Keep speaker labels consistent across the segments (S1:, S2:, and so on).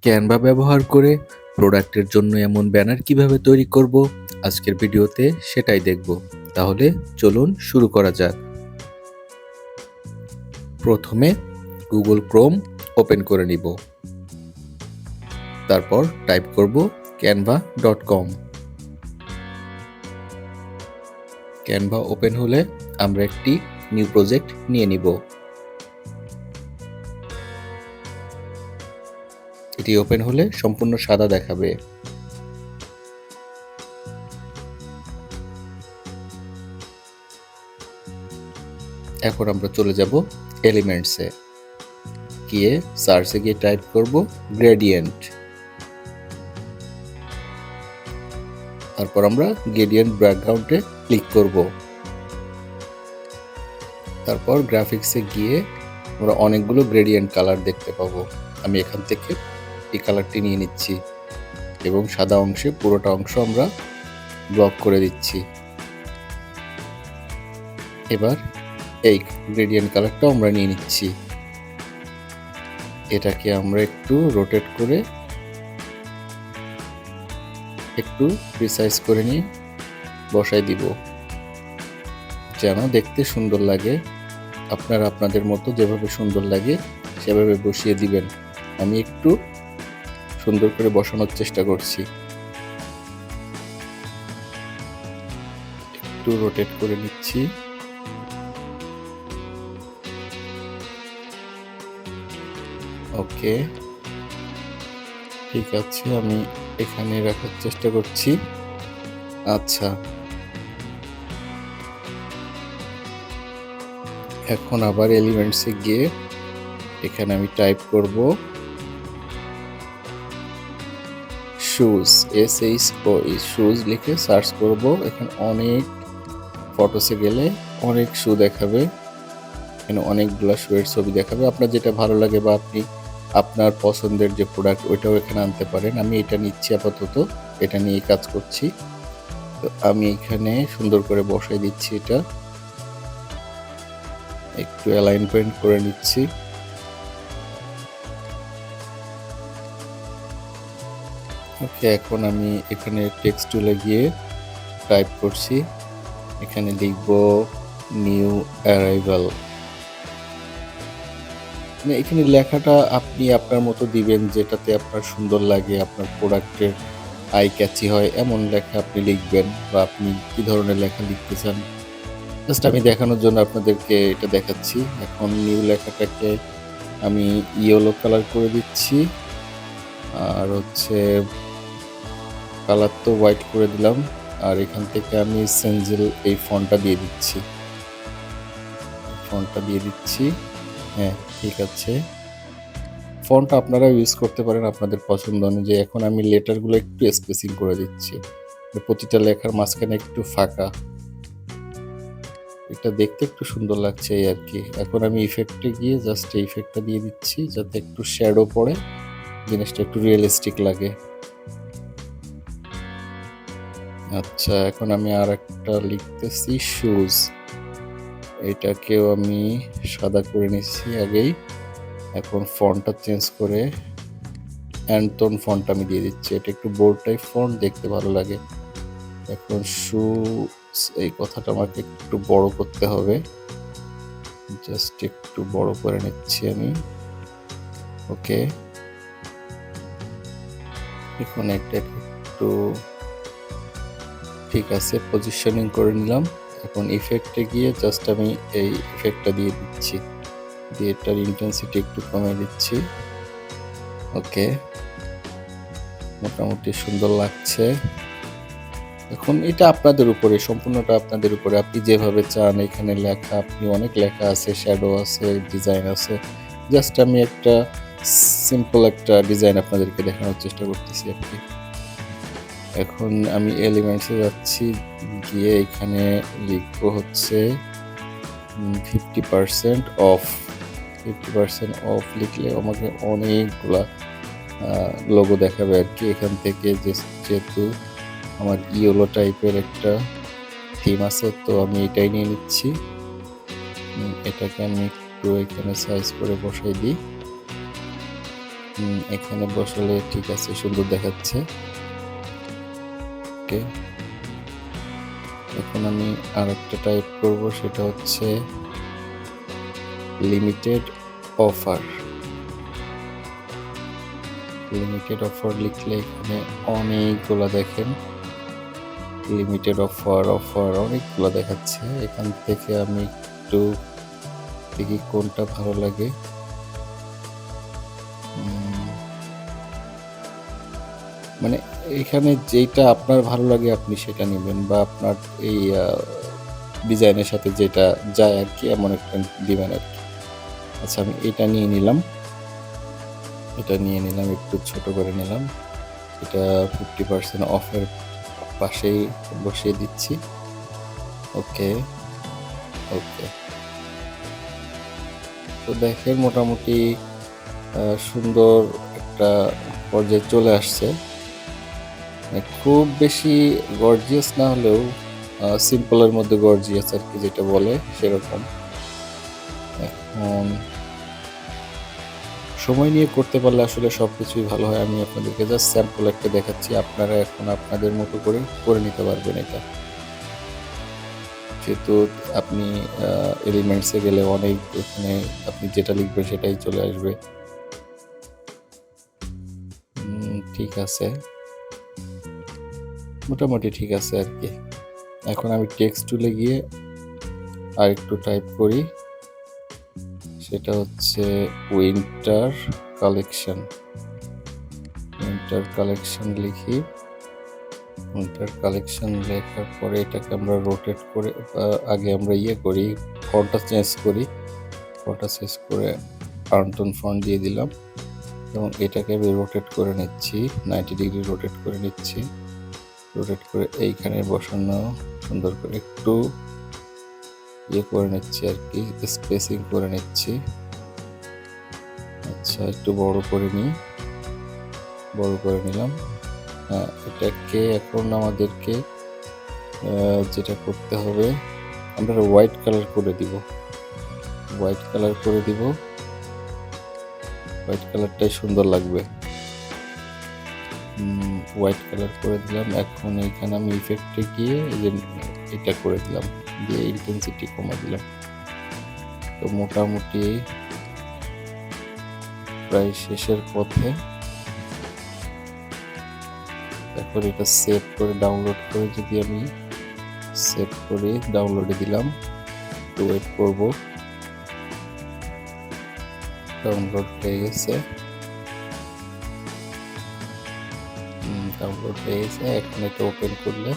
S1: Canva ব্যবহার করে প্রোডাক্টের জন্য এমন ব্যানার কিভাবে তৈরি করব আজকের ভিডিওতে সেটাই দেখব। তাহলে চলুন শুরু করা যাক। প্রথমে গুগল ক্রোম ওপেন করে নিব। তারপর টাইপ করব canva.com। ক্যানভা ওপেন হলে আমরা একটি নিউ প্রজেক্ট নিয়ে নিব। এটি ওপেন হলে সম্পূর্ণ সাদা দেখাবে। এখন আমরা চলে যাব এলিমেন্টসে, গিয়ে সার্চে গিয়ে টাইপ করব গ্রেডিয়েন্ট। তারপর আমরা গ্রেডিয়েন্ট ব্যাকগ্রাউন্ডে ক্লিক করব। তারপর গ্রাফিক্সে গিয়ে আমরা অনেকগুলো গ্রেডিয়েন্ট কালার দেখতে পাবো। আমি এখান থেকে এই কালারটি নিয়ে নিচ্ছি এবং সাদা অংশে পুরোটা অংশ আমরা ব্লক করে দিচ্ছি। এবার এই গ্রেডিয়েন্ট কালারটা আমরা নিয়ে নিচ্ছি। এটাকে আমরা একটু রোটেট করে একটু প্রিসাইজ করে নিয়ে বসাই দিব, যেন দেখতে সুন্দর লাগে। আপনারা আপনাদের মতো যেভাবে সুন্দর লাগে সেভাবে বসিয়ে দিবেন। আমি একটু সুন্দর করে বসানোর চেষ্টা করছি। একটু রোটেট করে নিচ্ছি। ওকে, ঠিক আছে, আমি এখানে রাখার চেষ্টা করছি। আচ্ছা, এখন আবার এলিমেন্টসে গিয়ে এখানে আমি টাইপ করব শুজ, SHOE, শুজ লিখে সার্চ করব। এখানে অনেক ফটোসে গেলে অনেক শু দেখাবে, এখানে অনেকগুলো শুয়ের ছবি দেখাবে। আপনার যেটা ভালো লাগে বা আপনি আপনার পছন্দের যে প্রোডাক্ট ওইটাও এখানে আনতে পারেন। আমি এটা নিচ্ছি আপাতত, এটা নিয়ে কাজ করছি। তো আমি এখানে সুন্দর করে বসাই দিচ্ছি। এটা একটু অ্যালাইনমেন্ট করে নিচ্ছি। ওকে, এখন আমি এখানে টেক্সট টুলে গিয়ে টাইপ করছি। এখানে লিখব নিউ অ্যারাইভাল। মানে এখানে লেখাটা আপনি আপনার মতো দিবেন, যেটাতে আপনার সুন্দর লাগে, আপনার প্রোডাক্টের আই ক্যাচি হয় এমন লেখা আপনি লিখবেন, বা আপনি কি ধরনের লেখা লিখতে চান। জাস্ট আমি দেখানোর জন্য আপনাদেরকে এটা দেখাচ্ছি। এখন নিউ লেখাটাকে আমি ইয়েলো কালার করে দিচ্ছি, আর হচ্ছে কালার তো হোয়াইট করে দিলাম। আর এখান থেকে আমি সেঞ্জেল এই ফন্টটা দিয়ে দিচ্ছি। হ্যাঁ, ঠিক আছে। ফন্ট আপনারা ইউজ করতে পারেন আপনাদের পছন্দ অনুযায়ী। এখন আমি লেটারগুলো একটু স্পেসিং করে দিচ্ছি, প্রতিটা লেখার মাঝখানে একটু ফাঁকা, এটা দেখতে একটু সুন্দর লাগছে এই আর কি। এখন আমি ইফেক্টে গিয়ে জাস্ট এই ইফেক্টটা দিয়ে দিচ্ছি, যাতে একটু শ্যাডো পড়ে, জিনিসটা একটু রিয়েলিস্টিক লাগে। আচ্ছা, এখন আমি আর একটা লিখতেছি শুজ। এটাকেও আমি সাদা করে নিচ্ছি আগেই। এখন ফন্টটা চেঞ্জ করে অ্যান্টন ফন্ট আমি দিয়ে দিচ্ছি। এটা একটু বোল্ড টাইপ ফন্ট, দেখতে ভালো লাগে। এখন শুজ এই কথাটা আমাকে একটু বড় করতে হবে, জাস্ট একটু বড় করে নিচ্ছি আমি। ওকে, এখন এটা একটু ঠিক আছে, পজিশনিং করে নিলাম। এখন ইফেক্টে গিয়ে জাস্ট আমি এই ইফেক্টটা দিয়ে দিচ্ছি, দিয়ে এটার ইন্টেন্সিটি একটু কমিয়ে দিচ্ছি। ওকে, মোটামুটি সুন্দর লাগছে। এখন এটা আপনাদের উপরে, সম্পূর্ণটা আপনাদের উপরে, আপনি যেভাবে চান। এখানে লেখা, আপনি অনেক লেখা আছে, শ্যাডো আছে, ডিজাইন আছে। জাস্ট আমি একটা সিম্পল একটা ডিজাইন আপনাদেরকে দেখানোর চেষ্টা করতেছি আর কি। এখন আমি এলিমেন্টসে যাচ্ছি, গিয়ে এখানে লিখবো হচ্ছে 50% অফ। 50% অফ লিখলে আমাকে অনেকগুলা লোগো দেখাবে আর কি। এখান থেকে যেহেতু আমার ইয়েলো টাইপের একটা থিম আছে, তো আমি এটাই নিয়ে নিচ্ছি। এটাকে আমি একটু এখানে সাইজ করে বসাই দিই। এখানে বসালে ঠিক আছে, সুন্দর দেখাচ্ছে। ওকে, এখন আমি আরেকটা টাইপ করব, সেটা হচ্ছে লিমিটেড অফার। লিমিটেড অফার লিখলে এখানে অনেকগুলো দেখেন লিমিটেড অফার অনেকগুলো দেখাচ্ছে। এখান থেকে আমি একটু দেখি কোনটা ভালো লাগে। মানে এখানে যেটা আপনার ভালো লাগে আপনি সেটা নেবেন, বা আপনার এই ডিজাইনের সাথে যেটা যায় আর কি, এমন একটা দিবেন আর কি। আচ্ছা, আমি এটা নিয়ে নিলাম, একটু ছোট করে নিলাম। এটা 50% অফের পাশেই বসিয়ে দিচ্ছি। ওকে, তো দেখেন মোটামুটি সুন্দর একটা পর্যায়ে চলে আসছে। খুব বেশি গর্জিয়াস না হলেও সিম্পলের মধ্যে গর্জিয়াস আর কি, যেটা বলে সেরকম। এখন সময় নিয়ে করতে পারলে আসলে সবকিছুই ভালো হয়। আমি আপনাদেরকে জাস্ট স্যাম্পল একটা দেখাচ্ছি, আপনারা এখন আপনাদের মতো করে নিতে পারবেন এটা। যেহেতু আপনি এলিমেন্টসে গেলে অনেক, ওখানে আপনি যেটা লিখবেন সেটাই চলে আসবে। ঠিক আছে, মোটামুটি ঠিক আছে আর কি। এখন আমি টেক্সট টুলে গিয়ে আর একটু টাইপ করি, সেটা হচ্ছে উইন্টার কালেকশন লিখি। উইন্টার কালেকশন লেখার পরে এটাকে আমরা রোটেট করে, আগে আমরা করি, ফন্টটা চেঞ্জ করে আর্নটন ফন্ট দিয়ে দিলাম, এবং এটাকে আমি রোটেট করে নিচ্ছি, 90 ডিগ্রি রোটেট করে নিচ্ছি। রোটেট করে এইখানে বসানো, সুন্দর করে একটু করে নিচ্ছি আর কি, স্পেসিং করে নিচ্ছি। আচ্ছা, একটু বড় করে নিলাম। হ্যাঁ, এটাকে এখন আমাদেরকে যেটা করতে হবে, আমরা হোয়াইট কালার করে দিব। হোয়াইট কালারটাই সুন্দর লাগবে। হোয়াইট কালার করে দিলাম। এখন এইখানে আমি ইফেক্টে গিয়ে এটা করে দিলাম, দিয়ে ইন্টেন্সিটি কমা দিলাম। তো মোটামুটি প্রায় শেষের পথে। এখন এটা সেভ করে ডাউনলোড করে, যদি আমি সেভ করে ডাউনলোডে দিলাম, একটু ওয়েট করব। ডাউনলোড হয়ে গেছে, এখন এটা ওপেন করলে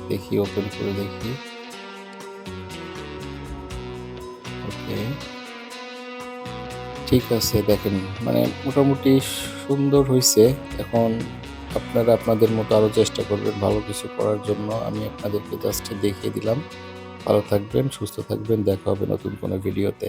S1: দেখি, ওকে, ঠিক আছে। দেখেন মানে মোটামুটি সুন্দর হয়েছে। এখন আপনারা আপনাদের মতো আরো চেষ্টা করবেন ভালো কিছু করার জন্য। আমি আপনাদেরকে জাস্ট দেখিয়ে দিলাম। ভালো থাকবেন, সুস্থ থাকবেন, দেখা হবে নতুন কোনো ভিডিওতে।